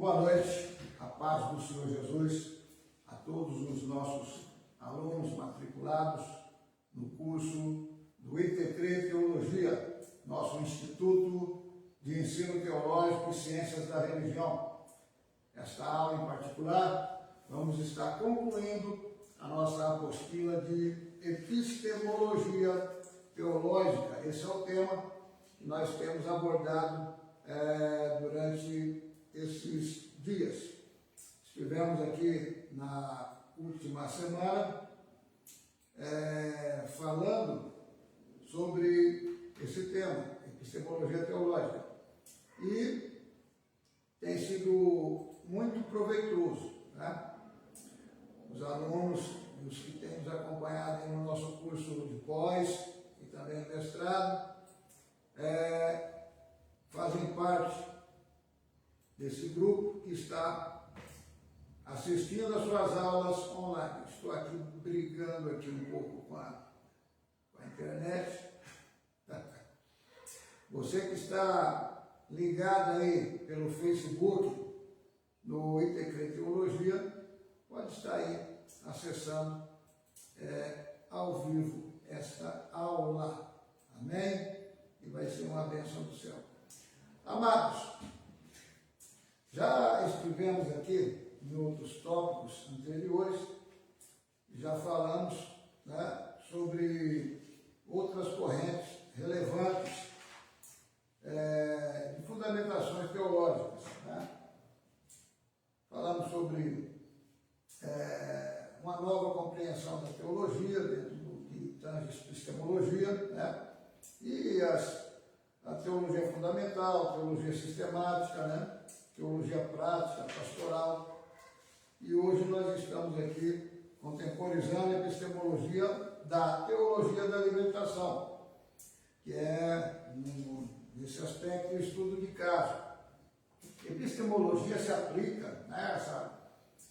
Boa noite, a paz do Senhor Jesus, a todos os nossos alunos matriculados no curso do ITCRE Teologia, nosso Instituto de Ensino Teológico e Ciências da Religião. Esta aula em particular, vamos estar concluindo a nossa apostila de Epistemologia Teológica. Esse é o tema que nós temos abordado durante esses dias. Estivemos aqui na última semana falando sobre esse tema, epistemologia teológica, e tem sido muito proveitoso, né? Os alunos e os que têm nos acompanhado no nosso curso de pós e também mestrado fazem parte desse grupo que está assistindo às suas aulas online. Estou aqui brigando aqui um pouco com a internet. Você que está ligado aí pelo Facebook, no ITCRE Teologia, pode estar aí acessando ao vivo esta aula. Amém? E vai ser uma bênção do céu. Amados, já estivemos aqui em outros tópicos anteriores, já falamos, né, sobre outras correntes relevantes de fundamentações teológicas, né? Falamos sobre uma nova compreensão da teologia, dentro do que tange epistemologia, né? E a teologia fundamental, a teologia sistemática, né? Teologia prática, pastoral. E hoje nós estamos aqui contemporizando a epistemologia da teologia da libertação, que é, nesse aspecto, o estudo de caso. Epistemologia se aplica, né,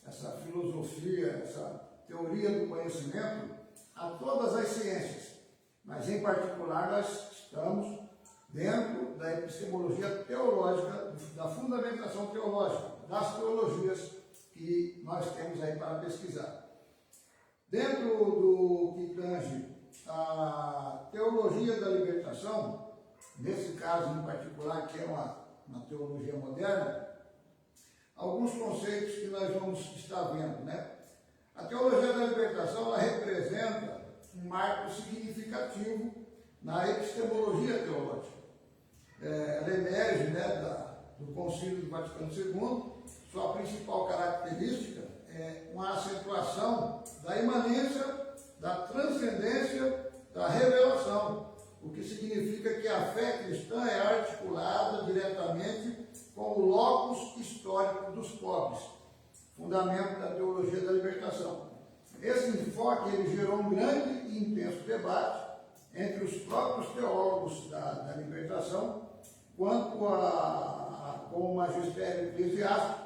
essa filosofia, essa teoria do conhecimento a todas as ciências, mas em particular nós estamos dentro da epistemologia teológica, da fundamentação teológica, das teologias que nós temos aí para pesquisar. Dentro do que tange a teologia da libertação, nesse caso em particular, que é uma teologia moderna, alguns conceitos que nós vamos estar vendo, né? A teologia da libertação, ela representa um marco significativo na epistemologia teológica. Ela emerge, né, do Concílio do Vaticano II. Sua principal característica é uma acentuação da imanência, da transcendência, da revelação, o que significa que a fé cristã é articulada diretamente com o locus histórico dos pobres, fundamento da teologia da libertação. Esse enfoque ele gerou um grande e intenso debate entre os próprios teólogos da libertação quanto com o magistério eclesiástico,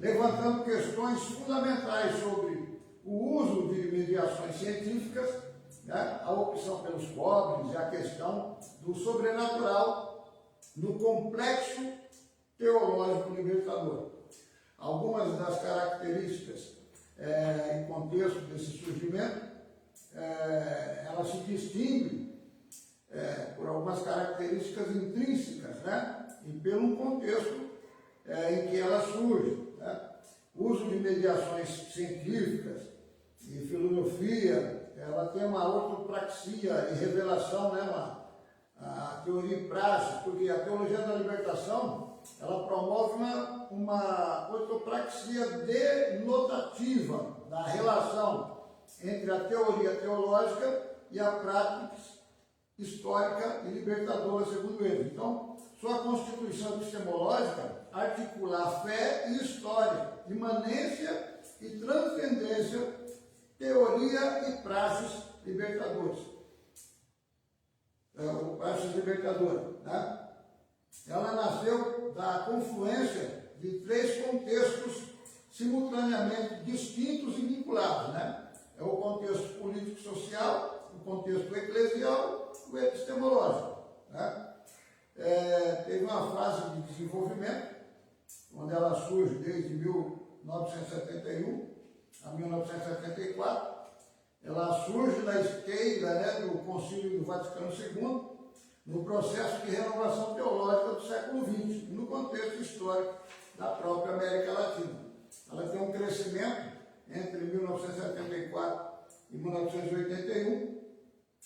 levantando questões fundamentais sobre o uso de mediações científicas, né, a opção pelos pobres e a questão do sobrenatural no complexo teológico libertador. Algumas das características em contexto desse surgimento, elas se distinguem por algumas características intrínsecas, né, e pelo contexto em que ela surge, né? O uso de mediações científicas e filosofia, ela tem uma ortopraxia e revelação, né, a teoria e prática, porque a teologia da libertação, ela promove uma ortopraxia denotativa da relação entre a teoria teológica e a prática histórica e libertadora, segundo ele. Então, sua constituição epistemológica articula a fé e história, imanência e transcendência, teoria e praxis libertadores. Praxis libertadora, né? Ela nasceu da confluência de três contextos simultaneamente distintos e vinculados, né? É o contexto político-social, o contexto eclesial e o epistemológico, né? Teve uma fase de desenvolvimento onde ela surge desde 1971 a 1974. Ela surge na esteira, né, do Concílio do Vaticano II, no processo de renovação teológica do século XX, e no contexto histórico da própria América Latina. Ela tem um crescimento entre 1974 e 1981,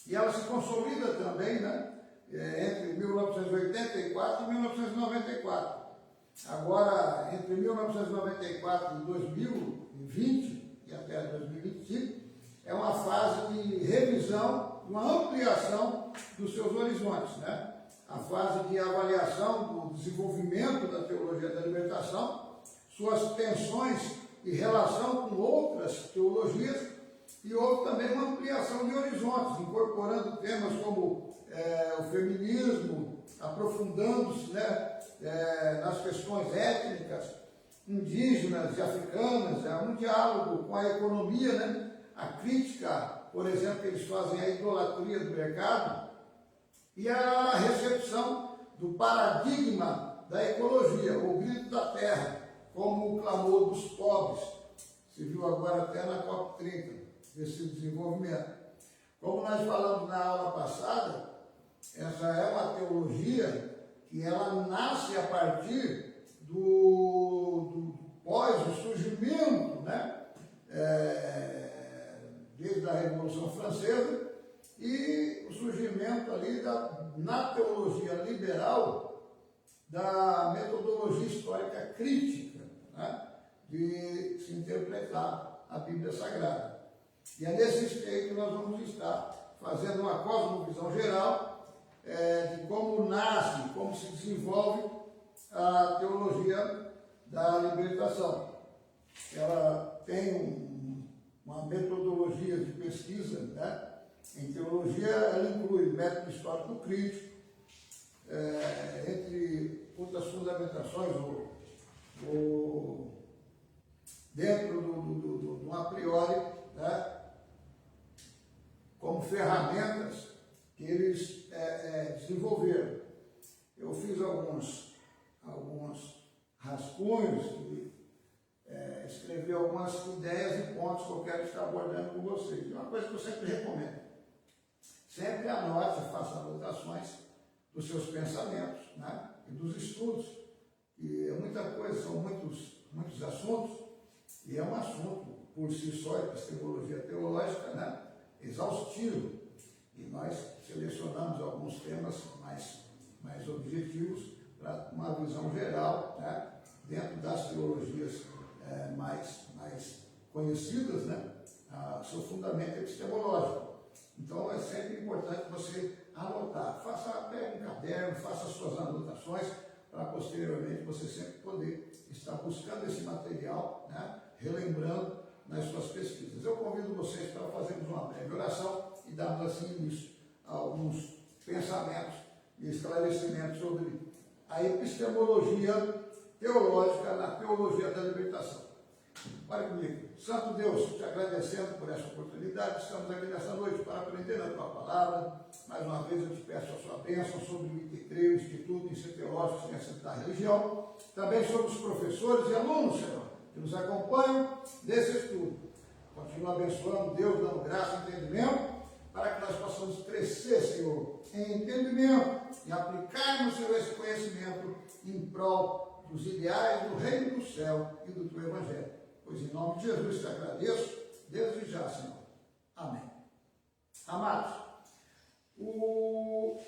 e ela se consolida também, né, entre 1984 e 1994. Agora, entre 1994 e 2020, e até 2025, é uma fase de revisão, uma ampliação dos seus horizontes, né? A fase de avaliação do desenvolvimento da teologia da libertação, suas tensões e relação com outras teologias, e houve também uma ampliação de horizontes, incorporando temas como o feminismo, aprofundando-se, né, nas questões étnicas, indígenas e africanas, um diálogo com a economia, né? A crítica, por exemplo, que eles fazem à idolatria do mercado, e a recepção do paradigma da ecologia, o grito da terra, como o clamor dos pobres. Se viu agora até na COP30, esse desenvolvimento. Como nós falamos na aula passada, essa é uma teologia que ela nasce a partir do pós o surgimento, né? Desde a Revolução Francesa, e o surgimento ali na teologia liberal da metodologia histórica crítica, né, de se interpretar a Bíblia Sagrada. E é nesse esteio que nós vamos estar fazendo uma cosmovisão geral de como nasce, como se desenvolve a teologia da libertação. Ela tem uma metodologia de pesquisa, né? Em teologia, ela inclui método histórico crítico, entre outras fundamentações, dentro do a priori, né? Como ferramentas que eles desenvolveram. Eu fiz alguns rascunhos e escrevi algumas ideias e pontos que eu quero estar abordando com vocês. E uma coisa que eu sempre recomendo: sempre anote, faça anotações dos seus pensamentos, né? E dos estudos. E é muita coisa, são muitos assuntos, e é um assunto por si só, epistemologia teológica, né? Exaustivo. E nós selecionamos alguns temas mais objetivos para uma visão geral, né? Dentro das teologias mais conhecidas, né? Seu fundamento epistemológico. Então é sempre importante você anotar, pegue um caderno, faça suas anotações, para posteriormente você sempre poder estar buscando esse material, né? Relembrando nas suas pesquisas. Eu convido vocês para fazermos uma breve oração e darmos assim início a alguns pensamentos e esclarecimentos sobre a epistemologia teológica na teologia da libertação. Olha comigo. Santo Deus, te agradecendo por essa oportunidade, estamos aqui nessa noite para aprender a tua palavra. Mais uma vez eu te peço a sua bênção sobre o ITCRE, o Instituto de Ensino Teológico sem aceitar religião, também sobre os professores e alunos, Senhor, que nos acompanham nesse estudo. Continua abençoando, Deus, dando graça e entendimento, para que nós possamos crescer, Senhor, em entendimento e aplicarmos, Senhor, esse conhecimento em prol dos ideais do reino do céu e do teu evangelho. Pois em nome de Jesus te agradeço, desde já, Senhor. Amém. Amados, do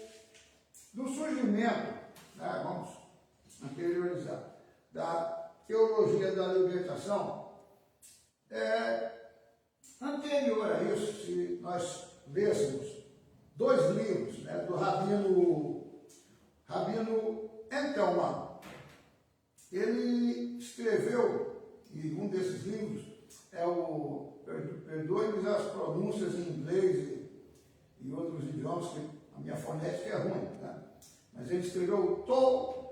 surgimento, né, vamos anteriorizar, da teologia da libertação, anterior a isso, se nós lêssemos dois livros, né, do Rabino Entelman. Ele escreveu, e um desses livros é perdoe-me as pronúncias em inglês e outros idiomas, que a minha fonética é ruim, tá? Mas ele escreveu To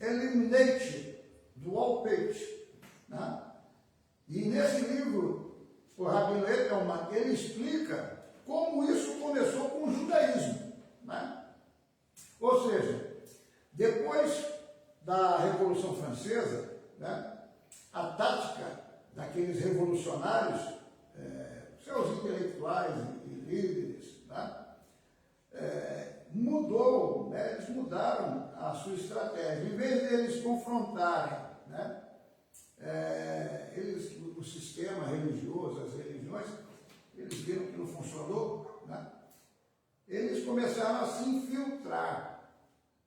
Eliminate do Alpage, né? E nesse livro, o Rabino Entelman, ele explica como isso começou com o judaísmo, né? Ou seja, depois da Revolução Francesa, né, a tática daqueles revolucionários, seus intelectuais e líderes, né, mudou, né, eles mudaram a sua estratégia. Em vez deles confrontarem, né, o sistema religioso, as religiões, eles viram que não funcionou, né, eles começaram a se infiltrar.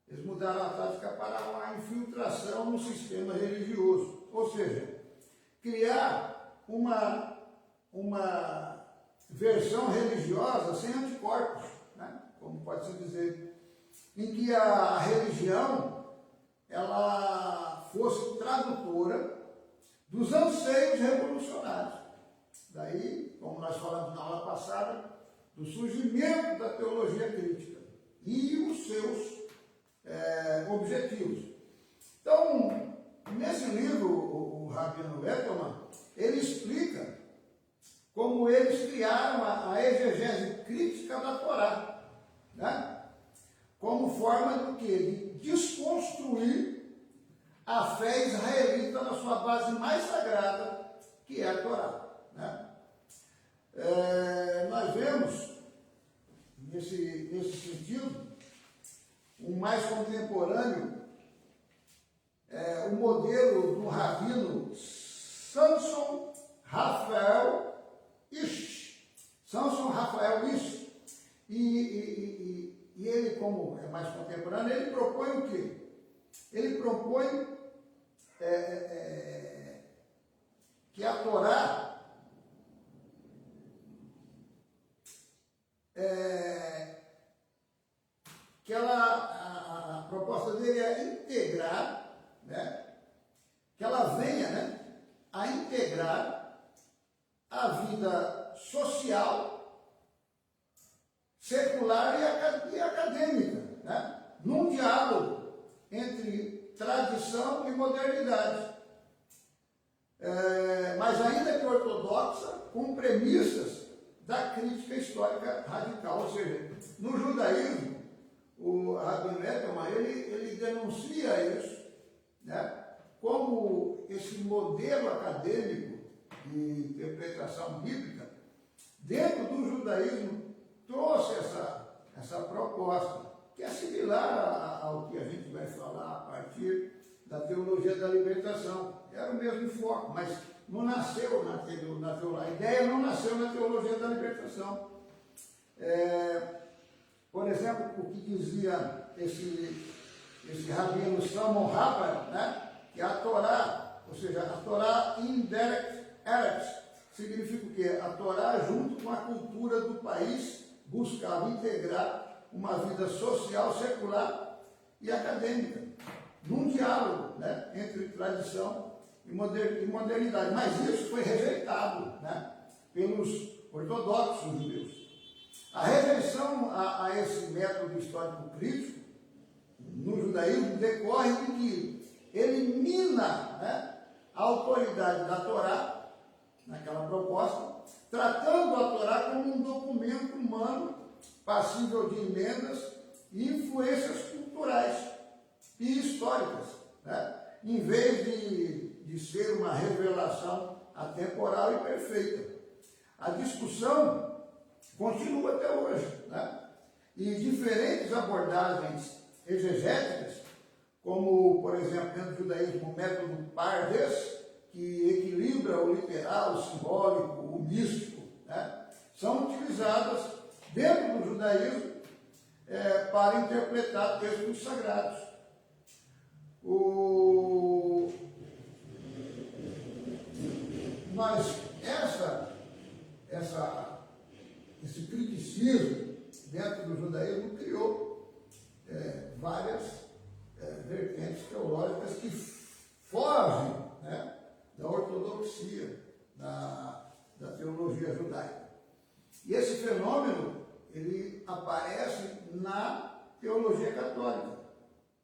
Eles mudaram a tática para uma infiltração no sistema religioso, ou seja, criar uma versão religiosa sem anticorpos, né? Como pode-se dizer, em que a religião ela fosse tradutora dos anseios revolucionários. Daí, como nós falamos na aula passada, do surgimento da teologia crítica e os seus objetivos. Então, nesse livro, o Rabino Ethelman, ele explica como eles criaram a exegese crítica da Torá, né? Como forma do quê? De desconstruir a fé israelita na sua base mais sagrada, que é a Torá, né? Nós vemos, nesse sentido, um mais contemporâneo, o modelo do rabino Samson Raphael Ish. Samson Raphael Ish. E ele, como é mais contemporâneo, ele propõe o quê? Ele propõe que a Torá que a proposta dele é integrar, né, que ela venha, né, a integrar a vida social, secular e acadêmica, né, num diálogo entre tradição e modernidade, mas ainda que ortodoxa, com premissas da crítica histórica radical. Ou seja, no judaísmo, o Rabino Ethelman, ele denuncia isso, né, como esse modelo acadêmico de interpretação bíblica, dentro do judaísmo, trouxe essa proposta, que é similar ao que a gente vai falar a partir da teologia da libertação. Era o mesmo foco, mas não nasceu na teologia. A ideia não nasceu na teologia da libertação. Por exemplo, o que dizia esse rabino Salomon Raphael, né, que a Torá, ou seja, a Torá indirect eretz, significa o quê? A Torá, junto com a cultura do país, buscava integrar uma vida social, secular e acadêmica, num diálogo, né, entre tradição e modernidade. Mas isso foi rejeitado, né, pelos ortodoxos judeus. A rejeição a esse método histórico crítico no judaísmo decorre de que elimina, né, a autoridade da Torá, naquela proposta, tratando a Torá como um documento humano passível de emendas e influências culturais e históricas, né, em vez de ser uma revelação atemporal e perfeita. A discussão continua até hoje, né? E diferentes abordagens exegéticas, como, por exemplo, dentro do judaísmo, o método Pardes, que equilibra o literal, o simbólico, o místico, né, são utilizadas dentro do judaísmo para interpretar textos sagrados. Mas esse criticismo dentro do judaísmo criou várias vertentes teológicas que fogem, né, da ortodoxia, da teologia judaica. E esse fenômeno, ele aparece na teologia católica,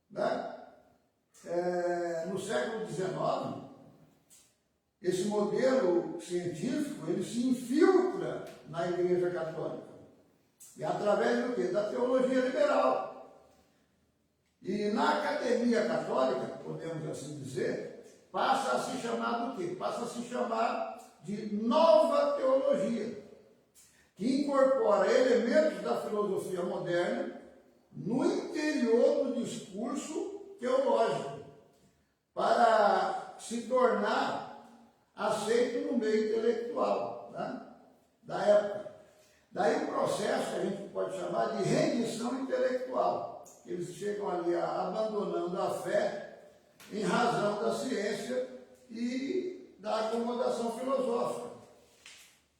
né? No século XIX, esse modelo científico, ele se infiltra na Igreja Católica. E através do quê? Da teologia liberal. E na academia católica, podemos assim dizer, passa a se chamar do quê? Passa a se chamar de nova teologia, que incorpora elementos da filosofia moderna no interior do discurso teológico, para se tornar aceito no meio intelectual, né, da época. Daí o processo que a gente pode chamar de rendição intelectual. Eles chegam ali abandonando a fé em razão da ciência e da acomodação filosófica.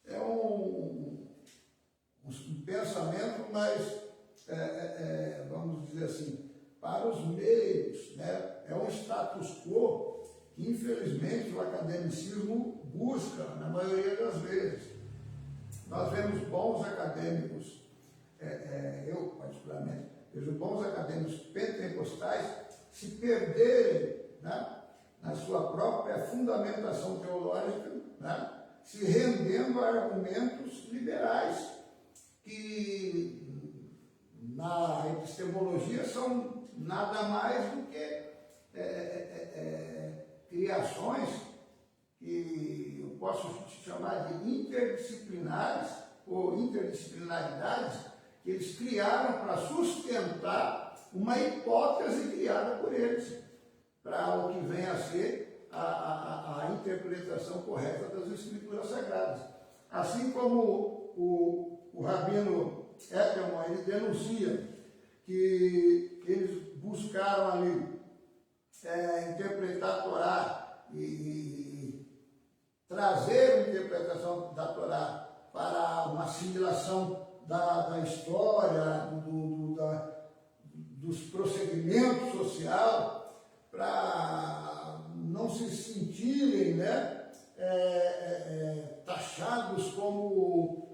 É um pensamento mais, vamos dizer assim, para os meios, né? É um status quo que, infelizmente, o academicismo busca, na maioria das vezes. Nós vemos bons acadêmicos, eu particularmente, vejo bons acadêmicos pentecostais se perderem, né, na sua própria fundamentação teológica, né, se rendendo a argumentos liberais, que na epistemologia são nada mais do que criações que eu posso chamar de interdisciplinares ou interdisciplinaridades, que eles criaram para sustentar uma hipótese criada por eles, para o que vem a ser a interpretação correta das Escrituras Sagradas. Assim como o Rabino Ethelman, ele denuncia que eles buscaram ali interpretar a Torá e trazer a interpretação da Torá para uma assimilação da história, dos procedimentos sociais, para não se sentirem, né, taxados como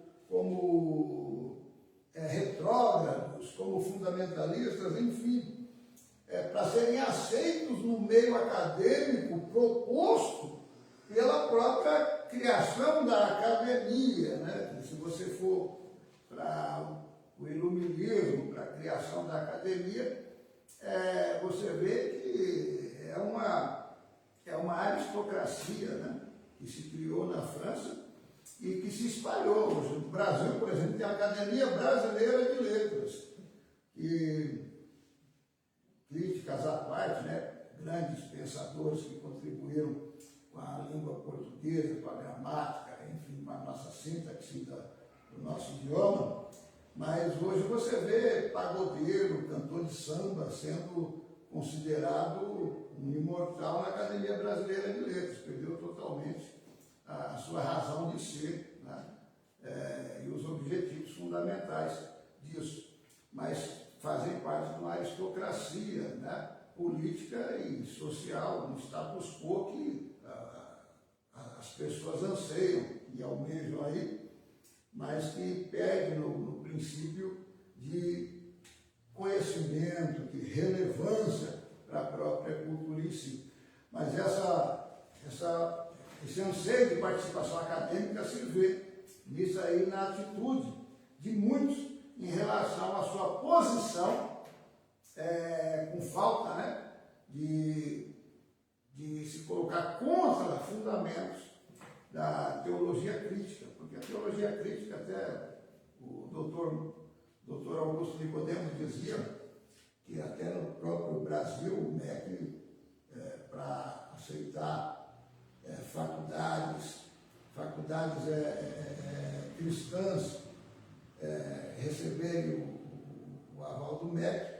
retrógrados, como fundamentalistas, enfim, para serem aceitos no meio acadêmico proposto pela própria criação da academia, né? Se você for para o iluminismo, para a criação da academia, você vê que é uma aristocracia, né, que se criou na França e que se espalhou. Hoje, no Brasil, por exemplo, tem a Academia Brasileira de Letras, que, críticas à parte, né, grandes pensadores que contribuíram com a língua portuguesa, com a gramática, enfim, com a nossa sintaxe do nosso idioma, mas hoje você vê pagodeiro, cantor de samba sendo considerado um imortal na Academia Brasileira de Letras, perdeu totalmente a sua razão de ser, né, e os objetivos fundamentais disso, mas fazem parte de uma aristocracia, né, política e social, um status quo que as pessoas anseiam e almejam aí, mas que perde no princípio de conhecimento, de relevância para a própria cultura em si. Mas esse anseio de participação acadêmica se vê nisso aí, na atitude de muitos em relação à sua posição, com falta, né, de se colocar contra fundamentos da teologia crítica, porque a teologia crítica, até o doutor Augusto Nicodemos dizia que até no próprio Brasil o MEC, para aceitar faculdades cristãs receberem o aval do MEC,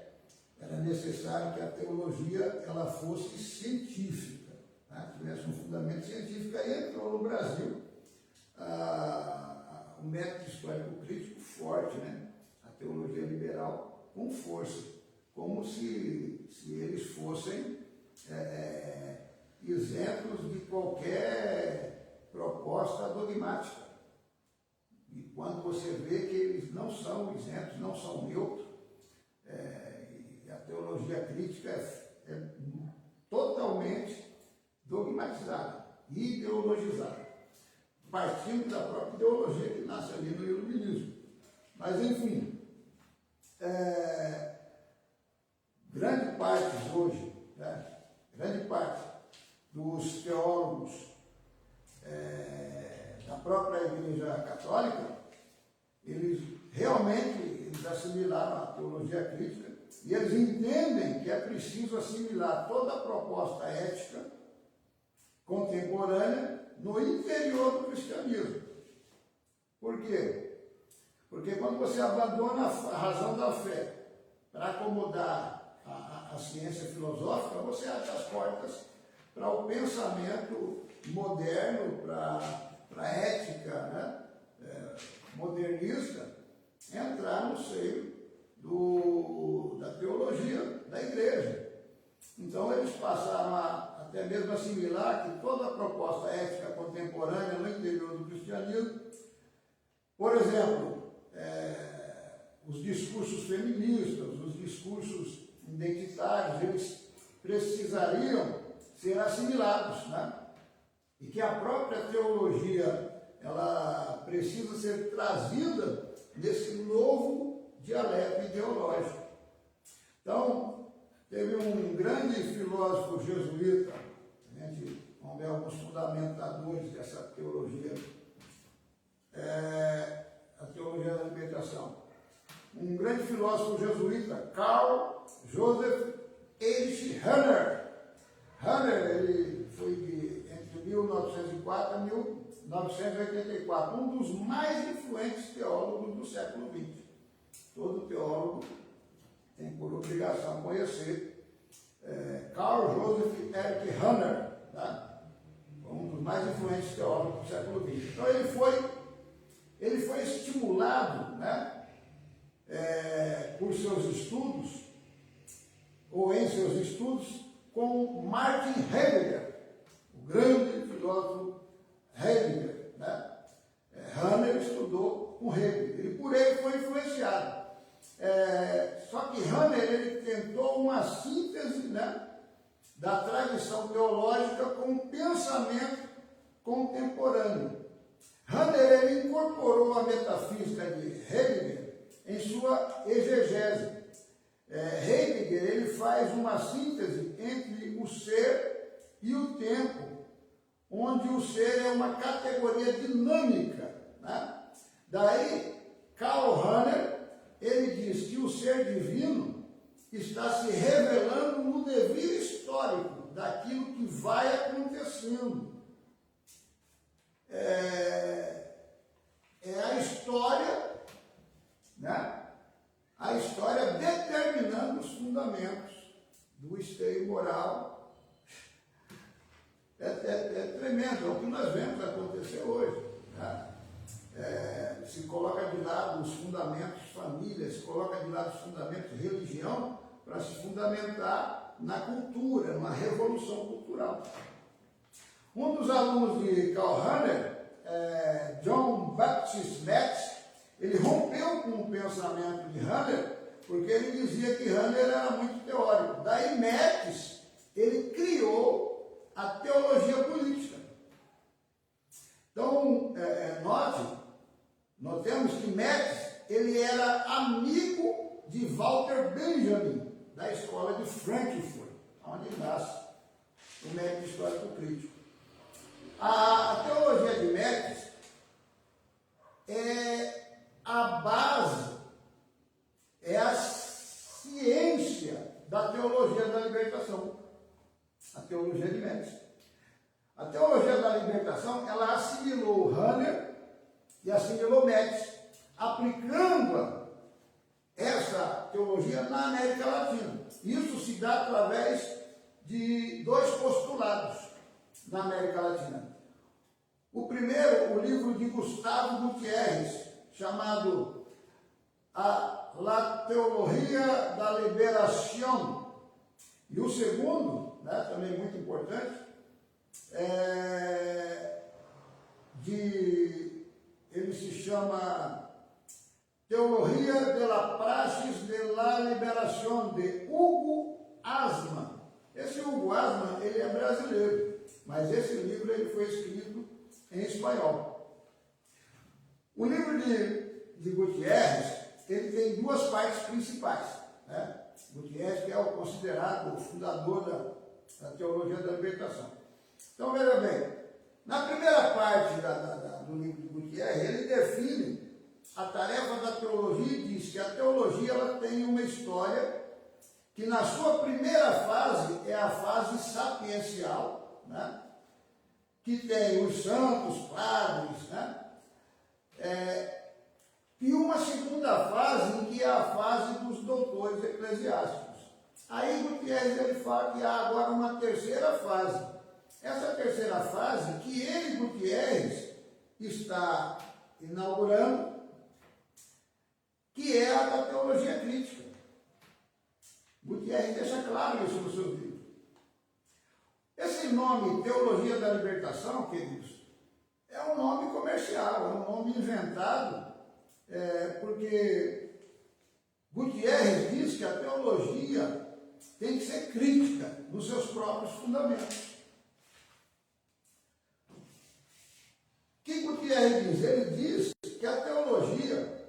era necessário que a teologia ela fosse científica, né? Tivesse um fundamento científico. Aí entrou no Brasil o método histórico-crítico forte, né? A teologia liberal com força, como se eles fossem isentos de qualquer proposta dogmática. E quando você vê que eles não são isentos, não são neutros, e a teologia crítica é totalmente dogmatizada, ideologizada, partindo da própria ideologia que nasce ali no iluminismo. Mas, enfim, grande parte hoje, né, grande parte dos teólogos da própria Igreja Católica, eles realmente assimilaram a teologia crítica e eles entendem que é preciso assimilar toda a proposta ética contemporânea no interior do cristianismo. Por quê? Porque quando você abandona a razão da fé para acomodar a ciência filosófica, você abre as portas para o pensamento moderno, para a ética, né, modernista, entrar no seio da teologia da igreja. Então eles passaram até mesmo assimilar que toda a proposta ética contemporânea no interior do cristianismo, por exemplo, os discursos feministas, os discursos identitários, eles precisariam ser assimilados, né? E que a própria teologia, ela precisa ser trazida nesse novo dialeto ideológico. Então, teve um grande filósofo jesuíta, vamos ver alguns fundamentadores dessa teologia, a teologia da libertação. Um grande filósofo jesuíta, Carl Joseph H. Hunter. Hunter, ele foi entre 1904 e 1984, um dos mais influentes teólogos do século XX. Todo teólogo tem por obrigação conhecer Carl Joseph H. Hunter, tá? Um dos mais influentes teólogos do século XX. Então ele foi estimulado, né, por seus estudos, ou em seus estudos, com Martin Heidegger, o grande filósofo Heidegger, né? Hunter estudou com Heidegger, e por ele foi influenciado. Só que Hunter, ele tentou uma síntese, né, da tradição teológica com o pensamento contemporâneo. Hunter, ele incorporou a metafísica de Heidegger em sua exegese. Heidegger, ele faz uma síntese entre o ser e o tempo, onde o ser é uma categoria dinâmica, né? Daí, Karl Rahner, ele diz que o ser divino está se revelando no devir histórico daquilo que vai acontecendo. É a história, né? A história determinando os fundamentos do esteio moral. É tremendo, é o que nós vemos acontecer hoje, né? Se coloca de lado os fundamentos família, se coloca de lado os fundamentos religião, para se fundamentar na cultura, numa revolução cultural. Um dos alunos de Karl Rahner, John Baptist Metz, ele rompeu com o pensamento de Rahner, porque ele dizia que Rahner era muito teórico. Daí Metz, ele criou a teologia política. Então, notemos que Metz, ele era amigo de Walter Benjamin, da escola de Frankfurt, onde nasce o método histórico crítico. A teologia de Metz é a base, é a ciência da teologia da libertação. A teologia de Metz. A teologia da libertação, ela assimilou Rahner e assimilou Metz, aplicando essa teologia na América Latina. Isso se dá através de dois postulados na América Latina. O primeiro, o livro de Gustavo Gutierrez, chamado La Teologia da Liberação. E o segundo, né, também muito importante, ele se chama Teologia de la Praxis de la Liberación, de Hugo Asman. Esse Hugo Asman, ele é brasileiro, mas esse livro ele foi escrito em espanhol. O livro de Gutierrez, ele tem duas partes principais, né? Gutierrez, que é o considerado fundador da teologia da libertação. Então, veja bem, na primeira parte do livro de Gutierrez, ele define a tarefa da teologia e diz que a teologia ela tem uma história que na sua primeira fase é a fase sapiencial, né? Que tem os santos, padres, né? E uma segunda fase, em que é a fase dos doutores eclesiásticos. Aí Gutierrez ele fala que há agora uma terceira fase. Essa terceira fase, que ele, Gutierrez, está inaugurando, que é a da teologia crítica. Gutierrez deixa claro isso no seu livro. Esse nome, Teologia da Libertação, queridos, é um nome comercial, é um nome inventado, porque Gutierrez diz que a teologia tem que ser crítica nos seus próprios fundamentos. O que Gutierrez diz? Ele diz que a teologia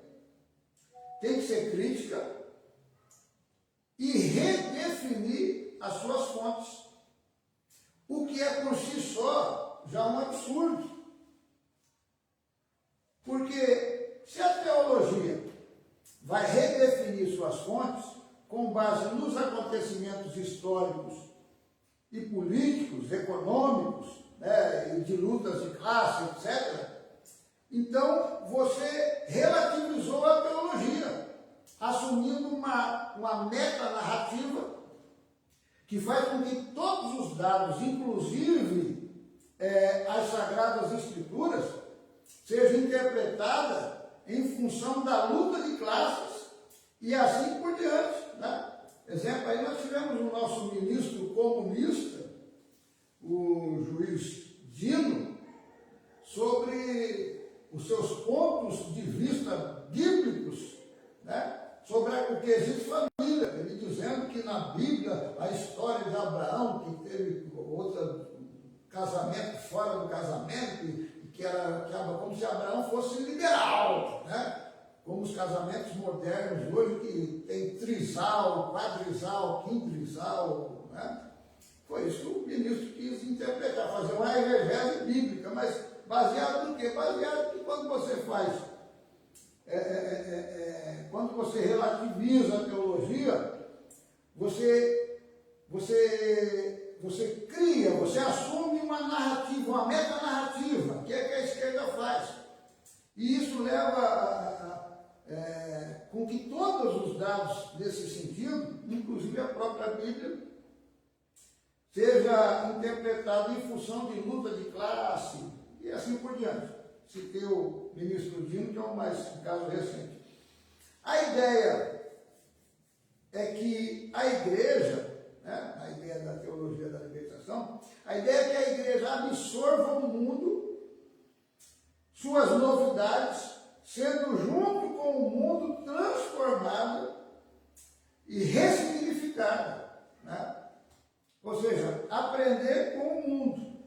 tem que ser crítica e redefinir as suas fontes, o que é por si só já um absurdo. Porque se a teologia vai redefinir suas fontes com base nos acontecimentos históricos e políticos, econômicos, né, e de lutas de classe, etc., então você relativizou a teologia, assumindo uma meta-narrativa que faz com que todos os dados, inclusive as Sagradas Escrituras, sejam interpretadas em função da luta de classes e assim por diante, né? Exemplo, aí nós tivemos o nosso ministro comunista, o juiz Dino, sobre os seus pontos de vista bíblicos, né? Sobre o quesito família, ele dizendo que na Bíblia a história de Abraão, que teve outro casamento fora do casamento, que era como se Abraão fosse liberal, né? Como os casamentos modernos hoje, que tem trisal, quadrisal, quintrisal, né? Foi isso que o ministro quis interpretar, fazer uma exegese bíblica, mas baseado no quê? Baseado que quando você faz, quando você relativiza a teologia, você cria, você assume uma narrativa, uma metanarrativa, que é que a esquerda faz. E isso leva com que todos os dados nesse sentido, inclusive a própria Bíblia, seja interpretado em função de luta de classe e assim por diante. Citei o ministro Dino, que é um caso recente. A ideia é que a igreja, né, a ideia da teologia da libertação, a ideia é que a igreja absorva o mundo, suas novidades, sendo junto com o mundo transformada e ressignificada, né? Ou seja, aprender com o mundo.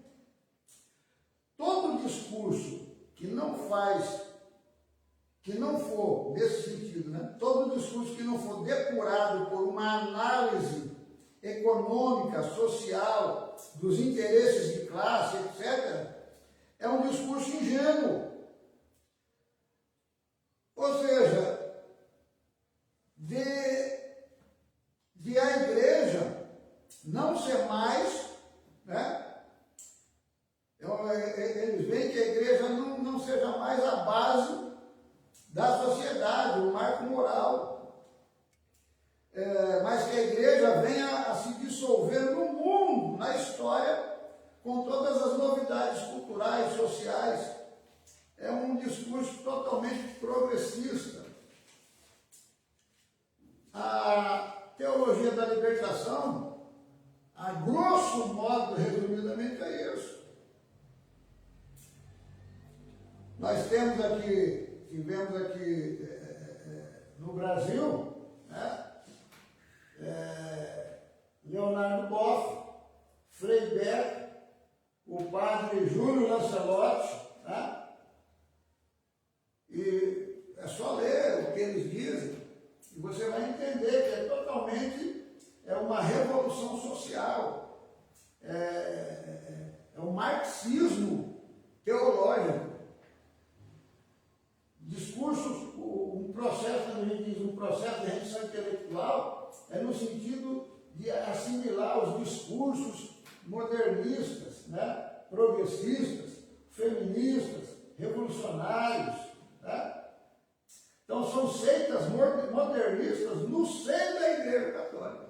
Todo discurso que não for, nesse sentido, né? Todo discurso que não for depurado por uma análise econômica, social, dos interesses de classe, etc., é um discurso ingênuo. Ou seja, de a igreja não ser mais, né? Eles veem que a igreja não seja mais a base da sociedade, o marco moral, mas que a igreja venha a se dissolver no mundo, na história, com todas as novidades culturais, sociais. É um discurso totalmente progressista. A teologia da libertação, a grosso modo, resumidamente, é isso. Nós tivemos aqui no Brasil, né, Leonardo Boff, Frei Beto, o padre Júlio Lancelotti, né? E é só ler o que eles dizem, e você vai entender que é totalmente uma revolução social, é um marxismo teológico. Discursos, um processo, quando a gente diz um processo de rendição intelectual, é no sentido de assimilar os discursos modernistas, né, progressistas, feministas, revolucionários, né? Então são seitas modernistas no seio da Igreja Católica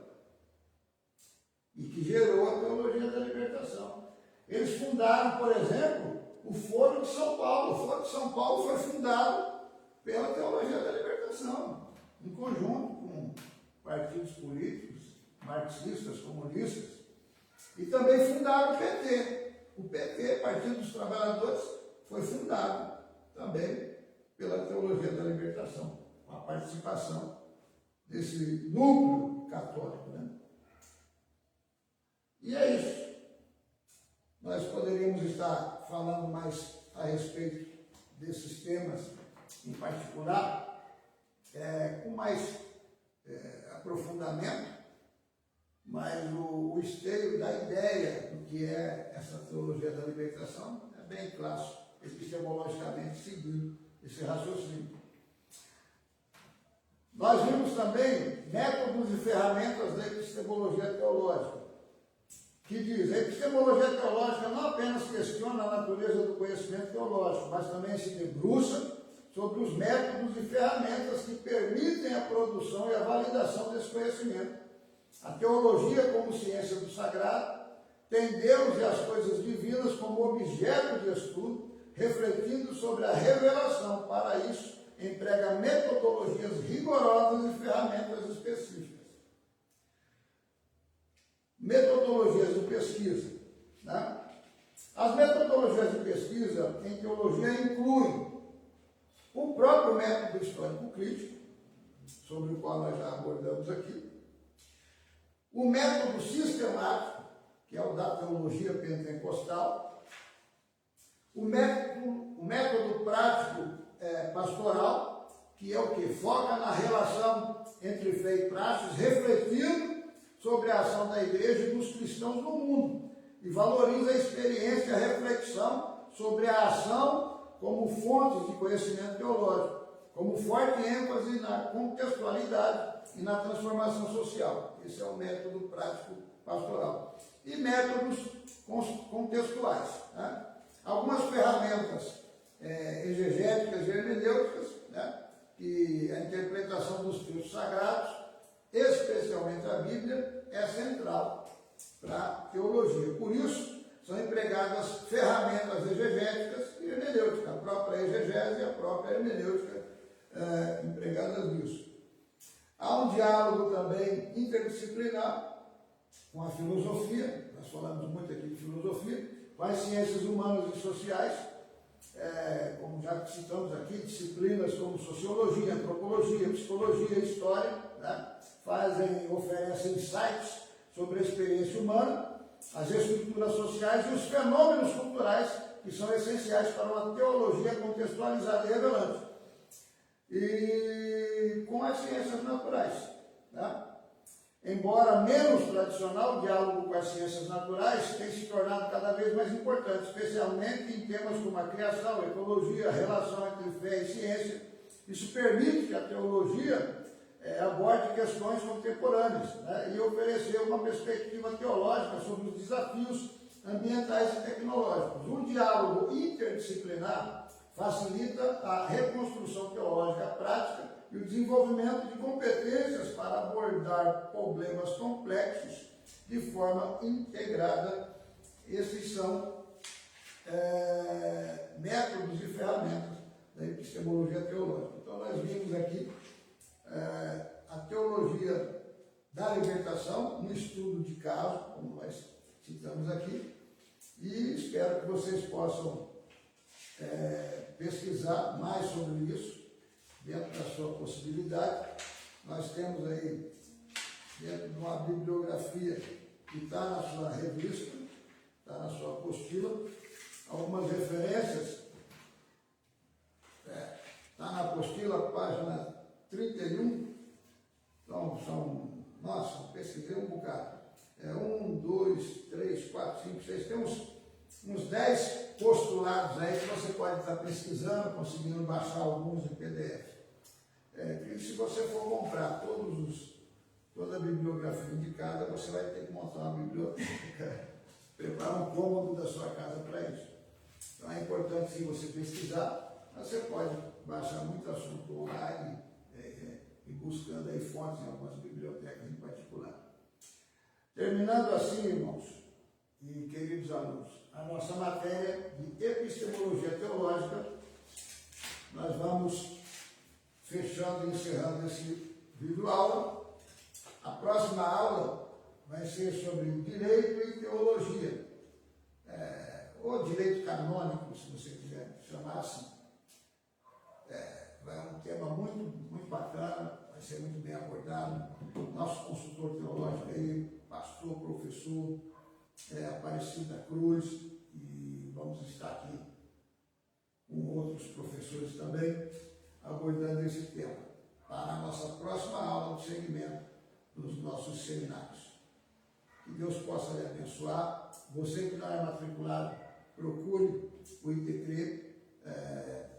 e que gerou a teologia da libertação. Eles fundaram, por exemplo, o Foro de São Paulo. O Foro de São Paulo foi fundado pela teologia da libertação, em conjunto com partidos políticos, marxistas, comunistas, e também fundaram o PT. O PT, Partido dos Trabalhadores, foi fundado também pela teologia da libertação, com a participação desse núcleo católico, né? E é isso. Nós poderíamos estar falando mais a respeito desses temas em particular, com mais aprofundamento, mas o esteio da ideia do que é essa teologia da libertação é bem clássico, epistemologicamente seguindo esse raciocínio. Nós vimos também métodos e ferramentas da epistemologia teológica, que diz: a epistemologia teológica não apenas questiona a natureza do conhecimento teológico, mas também se debruça sobre os métodos e ferramentas que permitem a produção e a validação desse conhecimento. A teologia, como ciência do sagrado, tem Deus e as coisas divinas como objeto de estudo, refletindo sobre a revelação. Para isso, emprega metodologias rigorosas e ferramentas específicas. Metodologias de pesquisa, né? As metodologias de pesquisa em teologia incluem o próprio método histórico crítico, sobre o qual nós já abordamos aqui, o método sistemático, que é o da teologia pentecostal, o método prático pastoral, que é o que foca na relação entre fé e práticas, refletindo sobre a ação da igreja e dos cristãos no mundo, e valoriza a experiência e a reflexão sobre a ação como fontes de conhecimento teológico, como forte ênfase na contextualidade e na transformação social. Esse é o método prático pastoral. E métodos contextuais, né? Algumas ferramentas exegéticas e hermenêuticas, né? Que a interpretação dos textos sagrados, especialmente a Bíblia, é central para a teologia. Por isso, são empregadas ferramentas exegéticas e hermenêuticas, a própria exegese e a própria hermenêutica empregadas nisso. Há um diálogo também interdisciplinar com a filosofia, nós falamos muito aqui de filosofia, com as ciências humanas e sociais, como já citamos aqui, disciplinas como sociologia, antropologia, psicologia e história, né? Oferecem insights sobre a experiência humana, as estruturas sociais e os fenômenos culturais que são essenciais para uma teologia contextualizada e revelante. E com as ciências naturais, né? Embora menos tradicional, o diálogo com as ciências naturais tem se tornado cada vez mais importante, especialmente em temas como a criação, a ecologia, a relação entre fé e ciência. Isso permite que a teologia aborde questões contemporâneas, né, e oferecer uma perspectiva teológica sobre os desafios ambientais e tecnológicos. Um diálogo interdisciplinar facilita a reconstrução teológica prática e o desenvolvimento de competências para abordar problemas complexos de forma integrada. Esses são métodos e ferramentas da epistemologia teológica. Então, nós vimos aqui a teologia da libertação, um estudo de caso, como nós citamos aqui, e espero que vocês possam pesquisar mais sobre isso, dentro da sua possibilidade. Nós temos aí, dentro de uma bibliografia que está na sua revista, está na sua apostila, algumas referências. Está na apostila, página 31, Então, nossa, pesquisei um bocado. 1, 2, 3, 4, 5, 6, tem uns 10 postulados aí que você pode estar pesquisando, conseguindo baixar alguns em PDF. E se você for comprar toda a bibliografia indicada, você vai ter que montar uma biblioteca, preparar um cômodo da sua casa para isso. Então é importante, se você pesquisar, você pode baixar muito assunto online e buscando aí fontes em algumas bibliotecas em particular. Terminando assim, irmãos e queridos alunos, a nossa matéria de epistemologia teológica, nós vamos fechando e encerrando esse vídeo aula. A próxima aula vai ser sobre o direito e teologia, ou direito canônico, se você quiser chamar assim. É um tema muito bacana, vai ser muito bem abordado. Nosso consultor teológico aí, pastor, professor, Aparecido da Cruz, e vamos estar aqui com outros professores também, abordando esse tema, para a nossa próxima aula de segmento dos nossos seminários. Que Deus possa lhe abençoar. Você que não é matriculado, procure o ITCRE,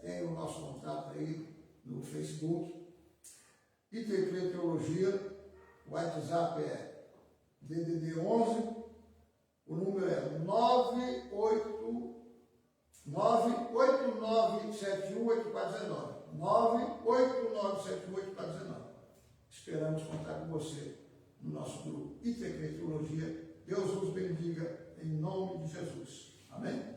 tem o nosso contato aí no Facebook, ITCRE Teologia, o WhatsApp é DDD 11, o número é 989718419, 989718419. Esperamos contar com você no nosso grupo ITCRE Teologia. Deus os bendiga em nome de Jesus. Amém?